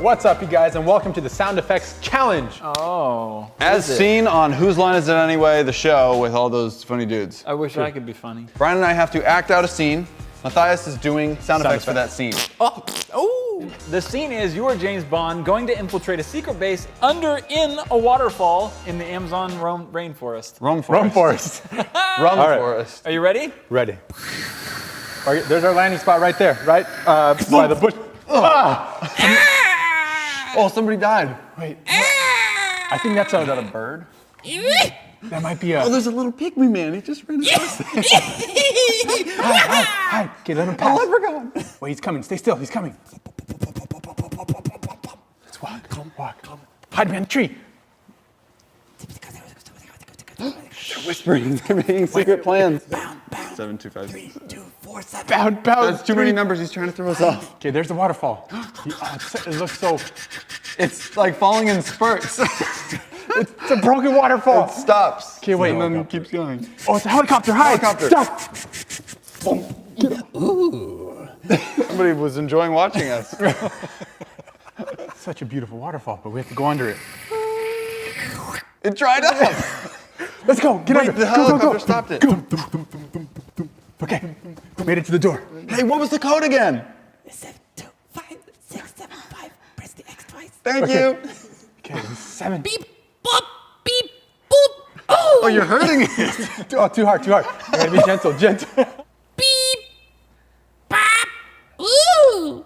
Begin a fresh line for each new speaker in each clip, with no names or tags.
What's up, you guys, and welcome to the Sound Effects Challenge.
Oh.
As seen on Whose Line Is It Anyway, the show with all those funny dudes.
I wish I could be funny.
Brian and I have to act out a scene. Matthias is doing sound effects for that scene.
Oh! The scene is you are James Bond going to infiltrate a secret base in a waterfall in the Amazon rainforest.
Rum
Rum
forest.
Forest.
Rum
right.
forest.
Are you ready?
Ready. Okay, there's our landing spot right there, right? By the bush.
Oh, somebody died.
Wait. I think that's a bird. That might be a...
Oh, there's a little pygmy man. He just ran across it.
Hi. Okay, let him pass.
A leprechaun.
Wait, he's coming. Stay still. He's coming. Let's walk. Come. Hide behind the tree.
They're whispering. They're making secret plans.
Bound.
725.
3, 2, 4, 7.
Bound.
That's too many numbers. He's trying to throw us off.
Okay, there's the waterfall. It looks so...
It's like falling in spurts.
It's a broken waterfall.
It stops.
Okay, wait.
And then keeps going.
Oh, it's a helicopter. Hide.
Helicopter.
Stop.
Ooh.
Somebody was enjoying watching us.
Such a beautiful waterfall, but we have to go under it.
It dried up.
Let's go. Get under.
The
Go.
helicopter stopped it.
Okay, made it to the door.
Hey, what was the code again?
7, 2, 5, 6, 7, 5. Press the X twice.
Thank you.
Okay, 7.
Beep, boop, beep, boop. Oh,
Oh, you're hurting it.
Oh, too hard. You gotta be gentle.
beep, bop. Ooh,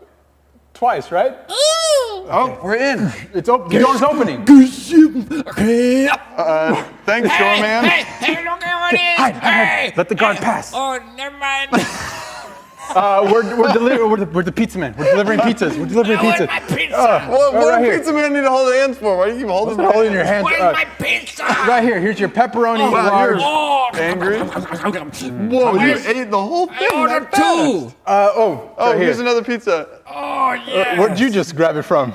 Twice, right?
ooh.
Oh, we're in.
It's open. The door's opening.
Thanks, doorman.
Hey, look at what it is.
Hide. Let the guard pass.
Oh, never mind.
We're the pizza men. We're delivering pizzas.
I want
pizzas.
my pizza.
What
right
do
here.
pizza man need to hold hands for? Why do you keep holding
Hold it in your hand.
Where's my pizza?
Right here. Here's your pepperoni
wow,
large.
Oh,
Angry? Whoa, you ate the whole thing.
I ordered
that fast.
2.
Oh,
right
here's
here.
another pizza.
Oh, yeah.
Where'd you just grab it from?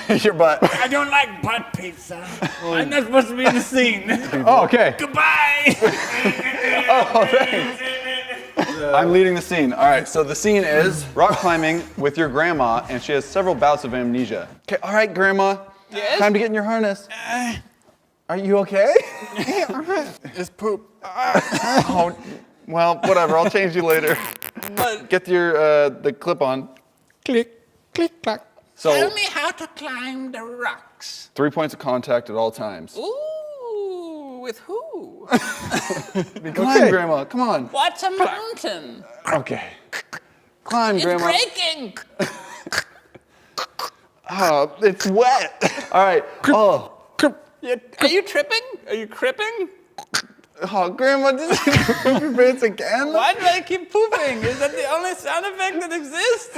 Your butt.
I don't like butt pizza. I'm not supposed to be in the scene.
Oh, okay.
Goodbye.
Oh, thanks. I'm leading the scene. All right, so the scene is rock climbing with your grandma, and she has several bouts of amnesia. Okay, all right, grandma.
Yes?
Time to get in your harness. Are you okay? It's poop. Oh, well, whatever. I'll change you later. Get your the clip on.
Click, clack.
So
Tell me how to climb the rocks.
3 points of contact at all times.
Ooh, with who?
Climb, grandma. Come on.
What's a mountain?
Okay.
Climb,
It's
grandma.
breaking.
Oh, it's wet. All right. Oh.
Are you tripping? Are you cripping?
Oh, grandma, did you poop your pants again?
Why do I keep pooping? Is that the only sound effect that exists?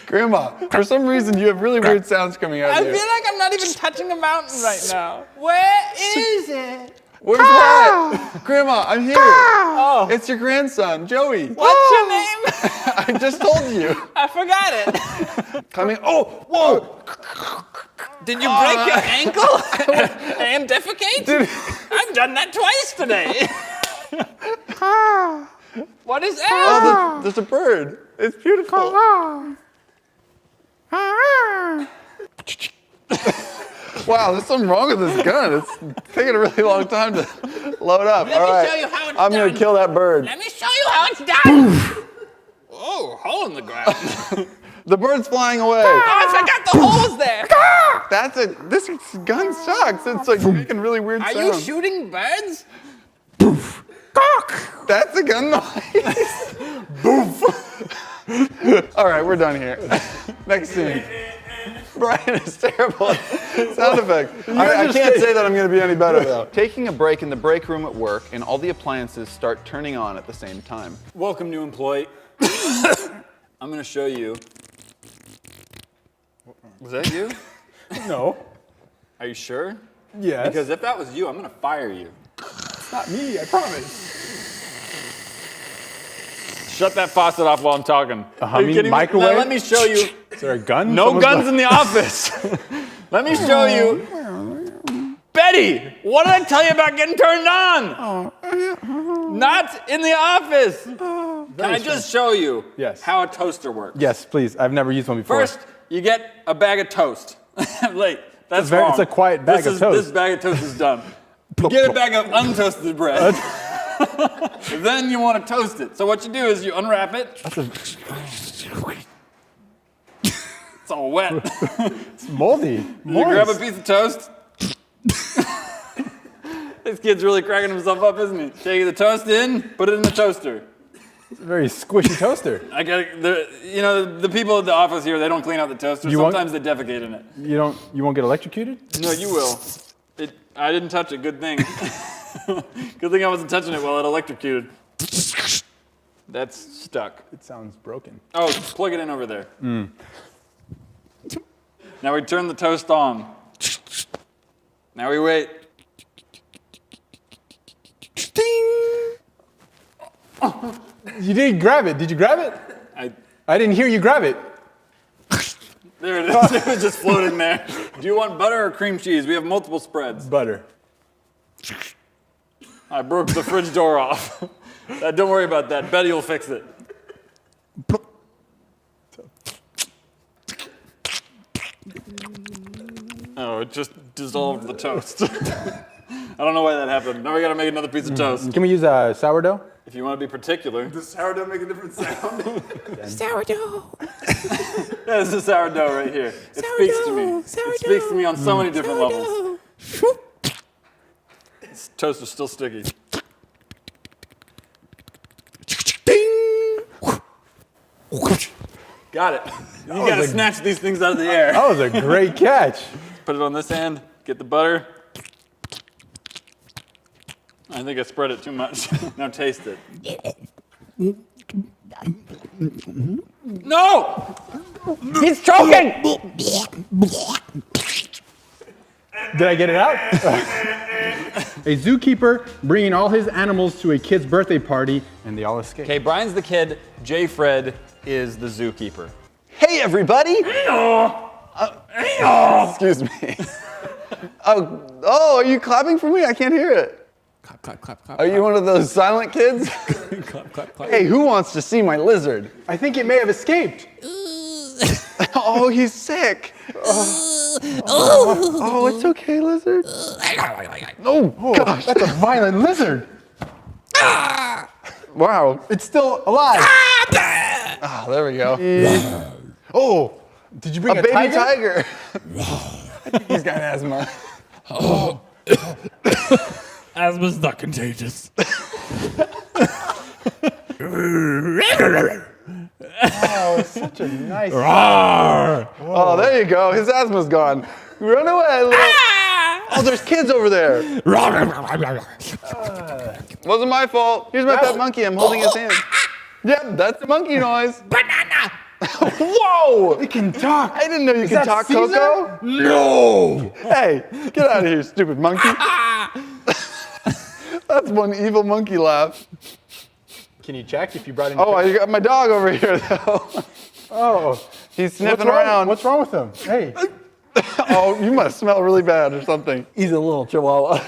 Grandma, for some reason you have really weird sounds coming out
I
of
feel
you.
like I'm not even touching a mountain right now. Where is it?
Where's what? Grandma, I'm here.
Oh,
It's your grandson, Joey.
what's your name?
I just told you.
I forgot it.
Coming. Oh, whoa.
Did you break your ankle and defecate? I've done that twice today. What is that?
Oh, there's a bird. It's beautiful. Wow, there's something wrong with this gun. It's taking a really long time to load up.
Let
All
me
right.
show you how it's
I'm
done.
gonna kill that bird.
Let me show you how it's done. Oh, hole in the ground.
The bird's flying away.
Oh, I forgot the holes there.
This gun sucks. It's like making really weird
Are
sounds.
you shooting birds?
That's a gun noise. Boof. All right, we're done here. Next scene. Brian is terrible at sound effects. I can't say that I'm going to be any better, though. Taking a break in the break room at work, and all the appliances start turning on at the same time.
Welcome, new employee. I'm going to show you. Was that you?
No.
Are you sure?
Yes.
Because if that was you, I'm going to fire you.
It's not me, I promise.
Shut that faucet off while I'm talking.
Are you kidding me? Microwave?
Now, let me show you.
Is there a gun?
No
Someone's
guns in the office. Let me show you. Betty, what did I tell you about getting turned on? Not in the office. Can I just show you
Yes.
how a toaster works?
Yes, please. I've never used one before.
First, you get a bag of toast. Wait, that's wrong.
It's a quiet bag of toast.
This bag of toast is done. You get a bag of untoasted bread. Then you want to toast it. So what you do is you unwrap it. It's all wet.
It's moldy.
You grab a piece of toast. This kid's really cracking himself up, isn't he? Take the toast in, put it in the toaster.
It's a very squishy toaster.
The people at the office here, they don't clean out the toaster. Sometimes they defecate in it.
You won't get electrocuted?
No, you will. I didn't touch it. Good thing. Good thing I wasn't touching it while it electrocuted. That's stuck.
It sounds broken.
Oh, plug it in over there. Now we turn the toast on. Now we wait.
Ding! You didn't grab it. Did you grab it? I didn't hear you grab it.
There it is. It was just floating there. Do you want butter or cream cheese? We have multiple spreads.
Butter.
I broke the fridge door off. Don't worry about that. Betty will fix it. Oh, it just dissolved the toast. I don't know why that happened. Now we gotta make another piece of toast.
Can we use sourdough?
If you want to be particular.
Does sourdough make a different sound?
Sourdough.
Yeah, this is sourdough right here. It speaks to me. It speaks to me on so many different levels. This toast is still sticky. Got it. You gotta snatch these things out of the air.
That was a great catch.
Put it on this end, get the butter. I think I spread it too much. Now taste it. No! He's choking!
Did I get it out? A zookeeper bringing all his animals to a kid's birthday party, and they all escape.
Okay, Brian's the kid. J. Fred is the zookeeper.
Hey, everybody! Excuse me. Oh, are you clapping for me? I can't hear it.
Clap, clap, clap, clap.
Are you one of those silent kids?
Clap, clap, clap.
Hey, who wants to see my lizard?
I think it may have escaped.
Oh, he's sick. Oh, it's okay, lizard. Oh, gosh.
That's a violent lizard.
Wow.
It's still alive.
Oh, there we go.
Oh, did you bring a
baby
tiger?
I think he's got asthma.
Asthma's not contagious.
Oh, it's such a nice.
Oh, there you go. His asthma's gone. Run away, little. Oh, there's kids over there. Wasn't my fault. Here's my pet monkey. I'm holding his hand. Yep, that's the monkey noise.
Banana.
Whoa!
It can talk.
I didn't know you could
that
talk,
Caesar?
Coco.
No.
Hey, get out of here, stupid monkey. That's one evil monkey laugh.
Can you check if you brought in?
Oh, I got my dog over here, though.
Oh,
He's sniffing around.
What's wrong with him? Hey.
Oh, you must smell really bad or something.
He's a little chihuahua.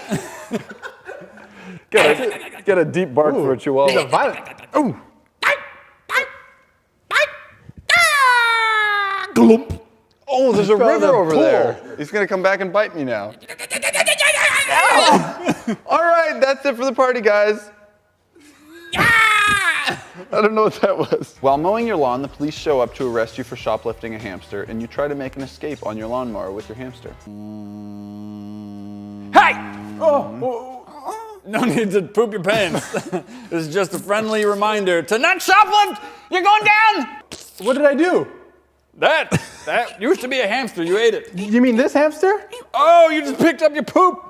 Get a deep bark for a chihuahua.
He's a violent. Oh.
Oh, there's a
fell in
river
the
over
pool.
there. He's gonna come back and bite me now. All right, that's it for the party, guys. I don't know what that was. While mowing your lawn, the police show up to arrest you for shoplifting a hamster, and you try to make an escape on your lawnmower with your hamster.
Hey! No need to poop your pants. This is just a friendly reminder to not shoplift! You're going down!
What did I do?
That used to be a hamster. You ate it.
You mean this hamster?
Oh, you just picked up your poop.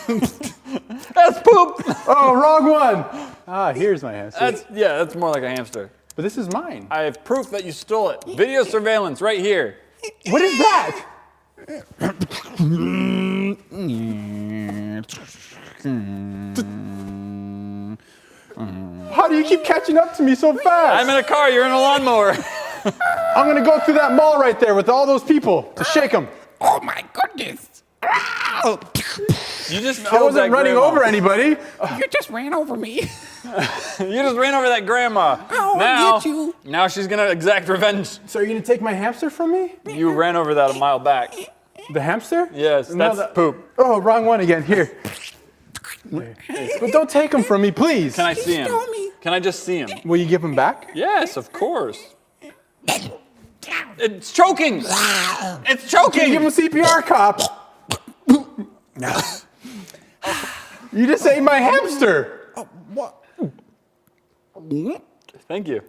That's poop.
Oh, wrong one. Ah, here's my hamster.
That's more like a hamster.
But this is mine.
I have proof that you stole it. Video surveillance right here.
What is that? How do you keep catching up to me so fast?
I'm in a car. You're in a lawnmower.
I'm gonna go through that mall right there with all those people to shake them.
Oh my goodness.
You just
I
killed
wasn't
that
running
grandma.
over anybody.
You just ran over me.
You just ran over that grandma.
Oh,
now,
I get you.
Now she's gonna exact revenge.
So are you gonna take my hamster from me?
You ran over that a mile back.
The hamster?
Yes,
No,
that's poop.
Oh, wrong one again. Here. But don't take him from me, please.
Can I see him?
stole me.
Can I just see him?
Will you give him back?
Yes, of course. It's choking. It's choking.
Give him CPR, cop. You just ate my hamster.
Thank you.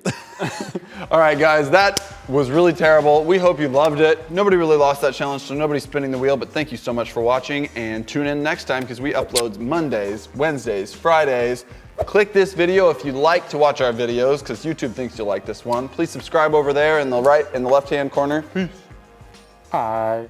All right, guys, that was really terrible. We hope you loved it. Nobody really lost that challenge, so nobody's spinning the wheel, but thank you so much for watching, and tune in next time because we upload Mondays, Wednesdays, Fridays. Click this video if you'd like to watch our videos because YouTube thinks you'll like this one. Please subscribe over there in the left-hand corner. Peace.
Hi.